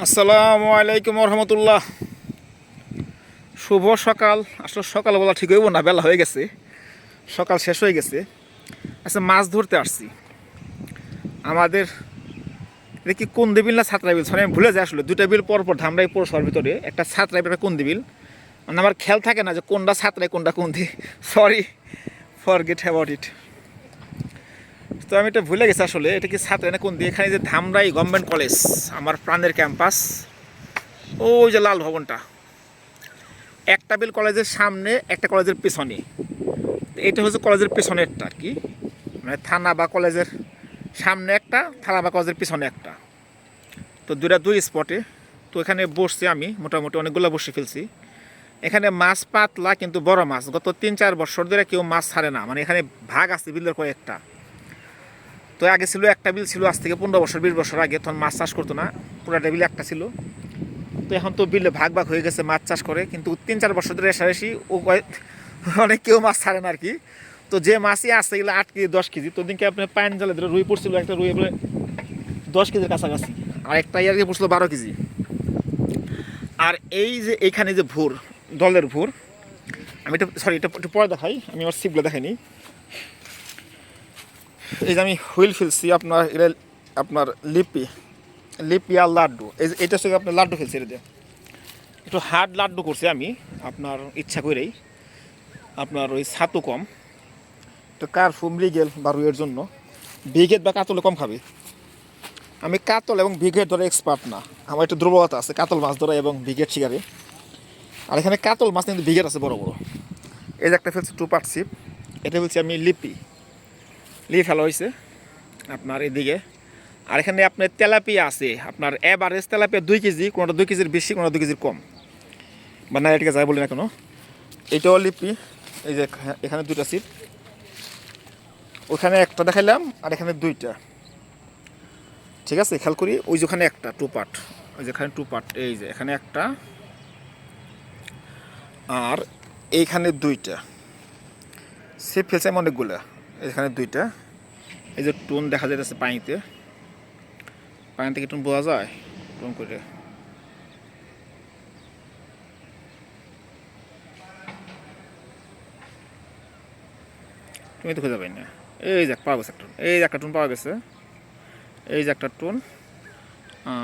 আসসালামু আলাইকুম রহমতুল্লাহ। শুভ সকাল। আসলে সকাল বলা ঠিক হইব না, বেলা হয়ে গেছে, সকাল শেষ হয়ে গেছে। আচ্ছা, মাছ ধরতে আসছি। আমাদের এটা কি কুন্দি বিল না ছাত্রা বিল, সরি আমি ভুলে যাই। আসলে দুটা বিল পরপর ধামরাই পৌরসভার ভিতরে, একটা ছাত্রা বিল একটা কুন্দি বিল। মানে আমার খেয়াল থাকে না যে কোনটা ছাত্রাই কোনটা কুন্দি। Sorry, forget about it. তো আমি এটা ভুলে গেছি আসলে এটা কি ছাত্রা না কুন্দি। এখানে যে ধামরাই গভর্নমেন্ট কলেজ, আমার প্রাণের ক্যাম্পাস, ওই যে লাল ভবনটা, একটা বিল কলেজের সামনে একটা কলেজের পেছনে। এটা হচ্ছে কলেজের পেছনেরটা আর কি, মানে থানা বা কলেজের সামনে একটা, থানা বা কলেজের পিছনে একটা। তো দুই স্পটে। তো এখানে বসছি আমি, মোটামুটি অনেকগুলো বসে ফেলছি। এখানে মাছ পাতলা কিন্তু বড় মাছ। গত 3-4 বছর ধরে কেউ মাছ ছাড়ে না, মানে এখানে ভাগ আছে বিলের কয়েকটা। তো আগে ছিল একটা বিল ছিল, আজ থেকে 15 বছর 20 বছর আগে, তখন মাছ চাষ করতো না, পুরাটা বিল একটা ছিল। তো এখন তো বিলে ভাগ ভাগ হয়ে গেছে, মাছ চাষ করে। কিন্তু 3-4 বছর ধরে এসে ও অনেক কেউ মাছ ছাড়ে না আর কি। তো যে মাছই আসছে এগুলো 8 কেজি 10 কেজি। তো দিনকে আপনার পানি জালে ধরে রুই পড়ছিল, একটা রুই বলে 10 কেজির কাছাকাছি, আর একটা ইয়ার পড়ছিল 12 কেজি। আর এই যে এইখানে যে ভোর, দলের ভোর, আমি এটা সরি এটা একটু পরে দেখাই, আমি আমার সিপগুলো দেখাইনি। এই যে আমি হুইল ফেলছি আপনার, এটা আপনার লিপি আর লাড্ডু। এই যে এটা হচ্ছে আপনার লাড্ডু ফেলছি, এটা দিয়ে একটু হার্ড লাড্ডু করছি আমি আপনার ইচ্ছা করেই। আপনার ওই ছাতু কম, তো কার্ফু মৃগেল বা রুইয়ের জন্য। ব্রিগেড বা কাতলে কম খাবে। আমি কাতল এবং ব্রিগেড ধরে এক্সপার্ট না, আমার একটু দুর্বলতা আছে কাতল মাছ ধরা এবং ব্রিগেড শিকারে। আর এখানে কাতল মাছ কিন্তু ব্রিগেড আছে বড় বড়। এই যে একটা ফেলছে 2 পার্ট ছিপ, এটা বলছি আমি লিপি ফেলা হয়েছে আপনার এদিকে। আর এখানে আপনার তেলাপিয়া আছে, আপনার এভারেজ তেলাপিয়া 2 কেজি, কোনোটা 2 কেজির বেশি, কোনোটা 2 কেজির কম, বা না এটাকে যাই বলি না কেন। এটাও লিপি। এই যে এখানে 2টা ছিপ, ওখানে একটা দেখাইলাম আর এখানে 2টা। ঠিক আছে, খেয়াল করি ওই যে ওখানে একটা 2 পার্ট, ওই যে এখানে 2 পার্ট, এই যে এখানে একটা আর এইখানে 2টা ছিপ ফেলছে আমি অনেকগুলো। এখানে 2টা। এই যে টুন দেখা যাইতেছে পানিতে, পানিতে কি টুন বোঝা যায় টুন করে। তুমি তো খুঁজে পাই না। এই যে পাওয়া গেছে একটা টুন, এই যে একটা টুন পাওয়া গেছে, এই যে একটা টুন,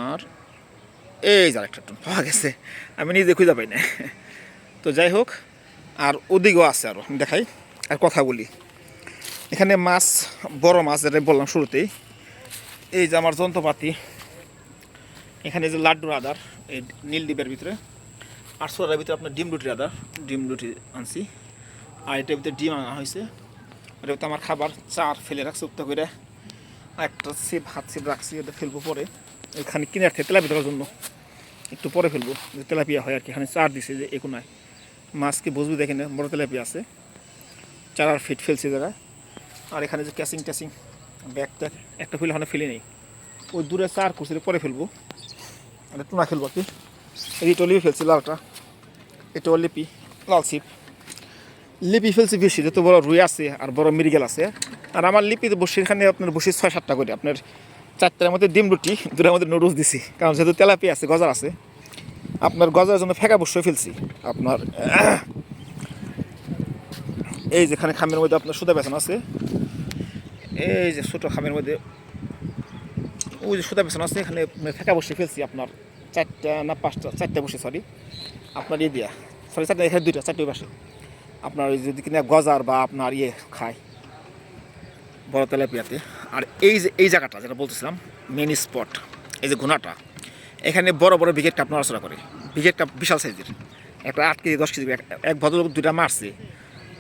আর এই যে আরেকটা টুন পাওয়া গেছে, আমি নিজে খুঁজে পাই না। তো যাই হোক, আর ওদিকেও আছে আরও দেখাই আর কথা বলি। এখানে মাছ, বড় মাছ যেটা বললাম শুরুতেই। এই যে আমার যন্ত্রপাতি, এখানে যে লাড্ডুর আদার, এই নীল ডিবের ভিতরে, আর সোলার ভিতরে আপনার ডিম রুটির আদার, ডিম রুটি আনছি। আর এটার ভিতরে ডিম আনা হয়েছে। এটা ভিতরে আমার খাবার চার ফেলে রাখছে উত্তা করে। একটা ছিপ, হাত ছিপ রাখছি, এটা ফেলবো পরে। এখানে কিনার থেকে তেলাপিয়া ধরার জন্য একটু পরে ফেলবো, যে তেলাপিয়া হয় আর কি। এখানে চার দিছে যে একুনায়, মাছকে বুঝবি দেখেন বড় তেলাপিয়া আছে। 4 ফিট ফেলছি জায়গায়। আর এখানে যে ক্যাসিং ট্যাসিং ব্যাগটা একটা ফেলে ওখানে ফেলে নেই, ওই দূরে 4 করছি পরে ফেলবো। আর টুনা খেলবো আর কি। এটাও লিপি ফেলছি লালটা, এটাও লিপি লাল ছিপ। লিপি ফেলছি বেশি, যত বড় রুই আছে আর বড় মৃগেল আছে। আর আমার লিপিতে বসে এখানে আপনার বসে 6-7টা করে, আপনার 4টার মধ্যে ডিম রুটি, 2টার মধ্যে নুডলস দিছি, কারণ যেহেতু তেলাপি আছে, গজার আছে। আপনার গজার জন্য ফেঁকা বসে ফেলছি আপনার। এই যেখানে খামের মধ্যে আপনার সুতা বেছানো আছে, এই যে ছোটো খামের মধ্যে ওই যে সুতা বেছানো আছে, এখানে ফেঁকা বসে ফেলছি আপনার 4টা না 5টা, 4টা বসে সরি আপনার ইয়ে দিয়া, সরি 4টা, এখানে 2টা, 4টে পাশে আপনার যদি কিনা গজার বা আপনার ইয়ে খায় বড় তেলাপিয়াতে। আর এই যে এই জায়গাটা যেটা বলতেছিলাম মেন স্পট, এই যে ঘোনাটা, এখানে বড় বড় ব্রিগেড কাপ নড়াচড়া করে। ব্রিগেড কাপ বিশাল সাইজের, একটা 8 কেজি 10 কেজি, এক ভদ্রলোক 2টা মারছে,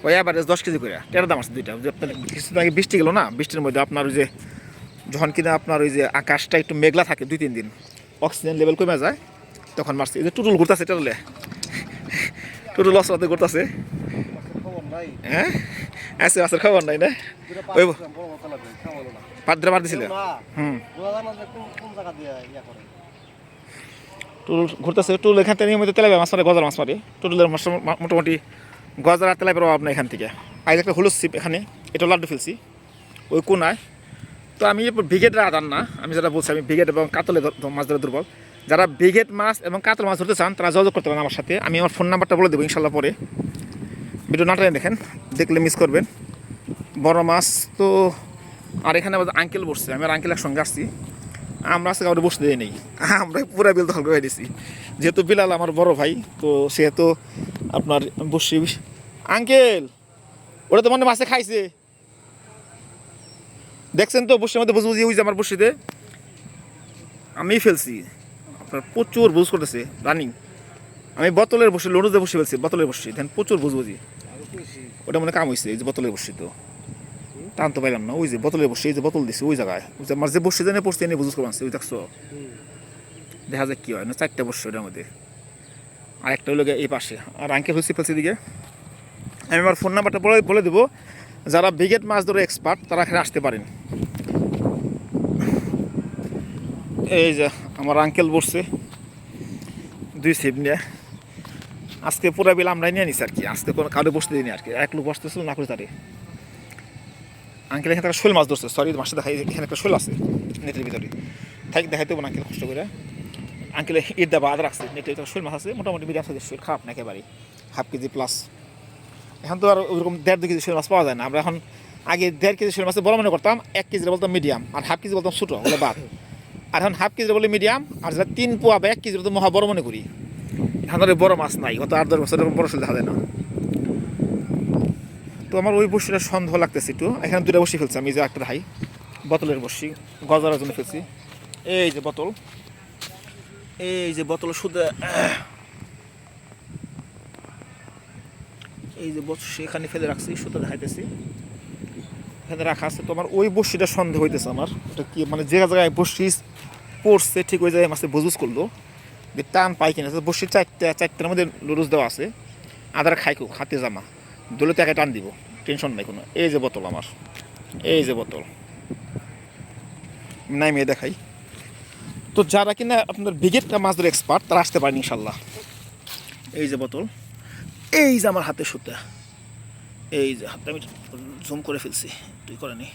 ওই অ্যাভারেজ 10 কেজি করে, টেরা দাম আছে 2টা। আপনার কিছুদিন আগে বৃষ্টি গেল না, বৃষ্টির মধ্যে আপনার ওই যে যখন কিনা আপনার ওই যে আকাশটা একটু মেঘলা থাকে 2-3 দিন, অক্সিজেন লেভেল কমে যায়, তখন মারছে। এই যে টুটুল ঘুরতেছে, টুটুল অস্ত্র ঘুরতেছে। হ্যাঁ আছে, মাছের খবর নাই না। ওই পাদ্রা মার দিছিল। টুল ঘুরতেছে, টুল এখান থেকে নিয়মিত তেলাপিয়া মাছ মারে, গজার মাছ মারে। টুটুলের মোটামুটি গজার আর তেলাপিয়ার অভাব নাই এখান থেকে। আজ একটা হলুদ ছিপ এখানে, এটা লাড্ডু ফেলছি ওই কোনায়। তো আমি ব্রিগেডের আদার না, আমি যেটা বলছি আমি ব্রিগেড এবং কাতলে মাছ ধরে দুর্বল। যারা ব্রিগেড মাছ এবং কাতল মাছ ধরতে চান তারা যোগাযোগ করতে পারেন আমার সাথে। আমি আমার ফোন নাম্বারটা বলে দেবো ইনশাল্লাহ পরে। ভিডিও নাটাই দেখেন, দেখলে মিস করবেন। বড় মাছ তো আর এখানে আমাদের আঙ্কেল বসছে, আমি আর আঙ্কেল একসঙ্গে আসছি। আমরা আজকে কাউকে বসতে দিই নেই, আমরা পুরো বিল দখল করে দিয়েছি। যেহেতু বিলাল আমার বড় ভাই, তো সেহেতু আপনার বসছি। আঙ্কেল ওটা তো মনে মাছে খাইছে, দেখছেন তো বসির মধ্যে বুঝ বুঝিয়ে ওই যে আমার বসিতে আমি ফেলছি। আপনার প্রচুর বুঝ করতেছে রানিং। আমি বোতলের বসে লড়ুতে বসে ফেলছি, বোতলের বসছি দেন প্রচুর বুঝ বুঝি। ওটা মনে কাম হয়েছে, এই যে বোতলের বসছি তো টানতে পাইলাম না। ওই যে বোতলের বসছি, এই যে বোতল দিচ্ছে ওই জায়গায়, ওই যে আমার যে বসছে জানে পড়ছে এনে বুঝ করে আনছে। ওই দেখছো, দেখা যাক কি হয় না। 4টা বসছে ওটার মধ্যে, আর একটা হলো এই পাশে। আর আঙ্কেল হচ্ছে ফেলছে দিকে। আমি আমার ফোন নাম্বারটা বলে দেবো। যারা ব্রিগেড মাছ ধরে এক্সপার্ট তারা এখানে আসতে পারেন। এই যে আমার আঙ্কেল বসছে 2 ছিপ নিয়ে। আজকে পুরো বিল আমরাই নিয়ে নিছি আর কি, আজকে কোনো কাউকে বসতে দিইনি আর কি। এক লোক বসতেছিল না করে তারে। আঙ্কেল এখানে একটা শোল মাছ ধরছে, সরি মাছটা দেখাই, এখানে একটা শোল আছে নেটের ভিতরে। দেখাইতে হবে না আঙ্কেল কষ্ট করে। আঙ্কেল ঈদ দেবা আদ রাখছে, নেটের ভিতরে শোল মাছ আছে মোটামুটি মিডিয়াম সাইজের শোল, খারাপ না একেবারেই, হাফ কেজি প্লাস। এখন তো আর ওইরকম 1.5-2 কেজি শোল মাছ পাওয়া যায় না। আমরা এখন আগে 1.5 কেজি শোল মাছ বড় মনে করতাম, 1 কেজি বলতাম মিডিয়াম, আর হাফ কেজি বলতাম ছোটো বলে বাদ। আর এখন হাফ কেজি বলে মিডিয়াম, আর যেটা 3 পোয়া বা 1 কেজি তো মহা বড় মনে করি। এখন আর বড় মাছ নাই, গত 8-10 বছর বড় শোল দেখা যায় না। তো আমার ওই বসিটা সন্দেহ লাগতেছে একটু। এখানে 2টা বসি ফেলছি আমি, যে একটা হাই বোতলের বসি গজার জন্য ফেলছি। এই যে বোতল, এই যে বোতল শুধু, এই যে বসি এখানে ফেলে রাখছি, সুতো দেখাইতেছি এখানে রাখা আছে। তো আমার ওই বসিটা সন্দেহ হইতেছে আমার, ওটা কি মানে যে জায়গায় বসি পড়ছে ঠিক ওই জায়গায় মাছে বুঝ করলো যে টান পাই কিনা। বসির 4টার মধ্যে লুরুজ দেওয়া আছে, আদার খাইকো হাতে জামা দোলে তাকে টান দিব, টেনশন নাই কোনো। এই যে বোতল আমার, এই যে বোতল নাই মেয়ে দেখাই। তো যারা কিনা আপনার ব্রিগেড মাছ ধরে এক্সপার্ট তারা আসতে পারেন ইনশাল্লাহ। এই যে বোতল, এই যে আমার হাতে সুতা, এই যে হাতে আমি জুম করে ফেলছি, তুই করে নি।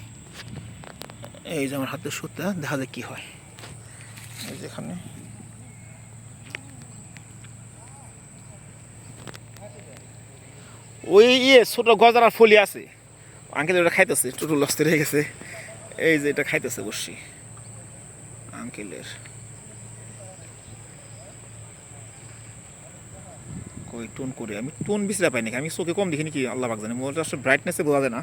এই যে আমার হাতে সুতা, দেখা যায় কি হয়। এই যেখানে ওই ছোট গজার আর ফলি আছে, আঙ্কেল ওটা খাইতেছে, টুটু লস্তে রয়ে গেছে। এই যে এটা খাইতেছে বসছি আঙ্কেলের। কই টোন করে আমি টোন বিচরা পাই নাকি, আমি চোখে কম দেখিনি কি আল্লাহ পাক জানে, মোবাইলটা আসলে ব্রাইটনেসে বোঝা যায় না।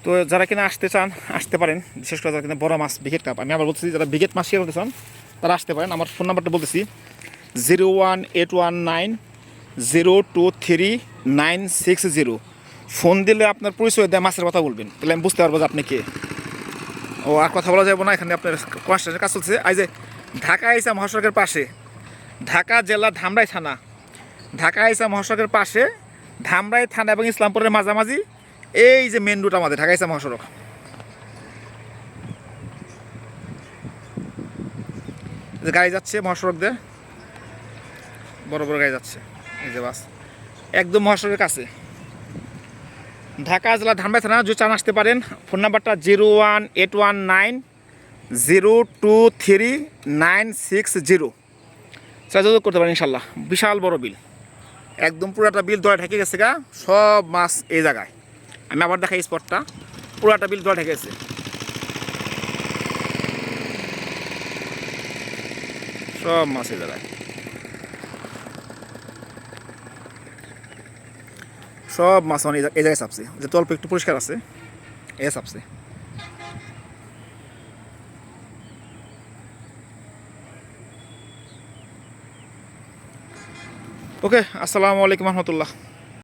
তো যারা কিনা আসতে চান আসতে পারেন, বিশেষ করে যারা কিনা বড় মাছ ব্রিগেড কাপ। আমি আবার বলতেছি যারা ব্রিগেড মাছ শিকার করতে চান তারা আসতে পারেন। আমার ফোন নাম্বারটা বলতেছি 01819023960। ফোন দিলে আপনার পরিচয় দেয় মাছের কথা বলবেন, তাহলে আমি বুঝতে পারবো যে আপনি কে। ও আর কথা বলা যাবে না, এখানে আপনার কনস্ট্রাকশনের কাজ চলছে। এই যে ঢাকা আইসা মহাসড়কের পাশে, ঢাকা জেলা ধামরাই থানা, ঢাকা আইসা মহাসড়কের পাশে ধামরাই থানা এবং ইসলামপুরের মাঝামাঝি এই যে মেন রুট আমাদের ঢাকা আইসা মহাসড়ক। যে গাড়ি যাচ্ছে মহাসড়ক দিয়ে, বড় বড় গাড়ি যাচ্ছে, এই যে বাস একদম মহাসড়কের কাছে। ঢাকা জেলা ধামরাই থানা যদি চান আসতে পারেন। ফোন নাম্বারটা 01819023960। যোগাযোগ করতে পারেন ইনশাল্লাহ। বিশাল বড় বিল, একদম পুরাটা বিল দলে ঢেকে গেছে গা, সব মাছ এই জায়গায়। আমি আবার দেখাই স্পটটা, পুরাটা বিল দলে ঢেকে গেছে, সব মাছ এই জায়গায়, সব মাছ মানে এই জায়গায় চাপছে। যে অল্প একটু পরিষ্কার আছে এ চাপছে। ওকে, আসসালামু আলাইকুম রহমতুল্লাহ।